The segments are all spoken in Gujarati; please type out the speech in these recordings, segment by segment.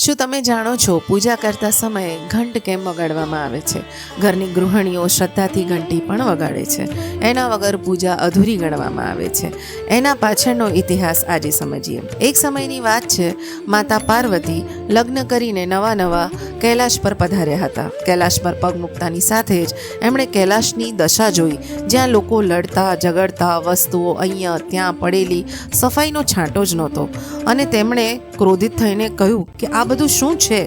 શું તમે જાણો છો પૂજા કરતા સમયે ઘંટ કેમ વગાડવામાં આવે છે? ઘરની ગૃહિણીઓ શ્રદ્ધાથી ઘંટી પણ વગાડે છે. એના વગર પૂજા અધૂરી ગણવામાં આવે છે. એના પાછળનો ઇતિહાસ આજે સમજીએ. એક સમયની વાત છે, માતા પાર્વતી લગ્ન કરીને નવા કૈલાશ પર પધાર્યા હતા. કૈલાશ પર પગ મૂકતાની સાથે જ એમણે કૈલાશની દશા જોઈ, જ્યાં લોકો લડતા ઝઘડતા, વસ્તુઓ અહીંયા ત્યાં પડેલી, સફાઈનો છાંટો જ નહોતો. અને તેમણે ક્રોધિત થઈને કહ્યું કે આ બધું શું છે?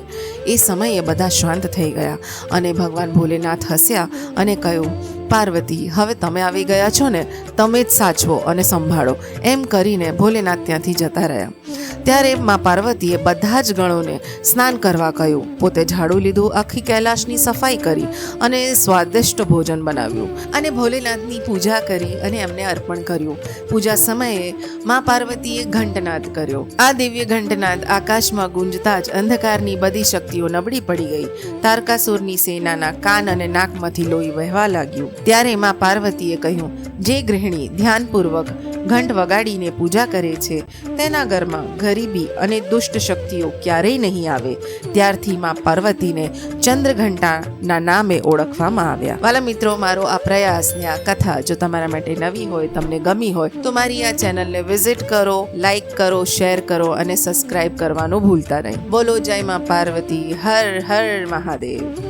એ સમયે બધા શાંત થઈ ગયા અને ભગવાન ભોલેનાથ હસ્યા અને કહ્યું, પાર્વતી, હવે તમે આવી ગયા છો ને, તમે જ સાચવો અને સંભાળો. એમ કરીને ભોલેનાથ ત્યાંથી જતા રહ્યા. ત્યારે મા પાર્વતીએ બધા જ ગણોને સ્નાન કરવા કહ્યું. પોતે ઝાડુ લીધું, આખી કૈલાશની સફાઈ કરી અને સ્વાદિષ્ટ ભોજન બનાવ્યું અને ભોલેનાથની પૂજા કરી અને એમને અર્પણ કર્યું. પૂજા સમયે મા પાર્વતીએ ઘંટનાદ કર્યો. આ દિવ્ય ઘંટનાદ આકાશમાં ગુંજતા જ અંધકારની બધી શક્તિઓ નબળી પડી ગઈ. તારકાસુરની સેનાના કાન અને નાકમાંથી લોહી વહેવા લાગ્યું. ત્યારે મા પાર્વતીએ કહ્યું, જે ગૃહિણી ધ્યાનપૂર્વક ઘંટ વગાડીને પૂજા કરે છે તેના ઘરમાં ગરીબી અને દુષ્ટ શક્તિઓ ક્યારેય નહીં આવે. ત્યારથી મા પાર્વતીને ચંદ્રઘંટાના નામે ઓળખવામાં આવ્યા. વાલા મિત્રો, મારો આ પ્રયાસ ને આ કથા જો તમારા માટે નવી હોય, તમને ગમી હોય તો મારી આ ચેનલને વિઝિટ કરો, લાઈક કરો, શેર કરો અને સબસ્ક્રાઈબ કરવાનું ભૂલતા નહીં. બોલો જય મા પાર્વતી, હર હર મહાદેવ.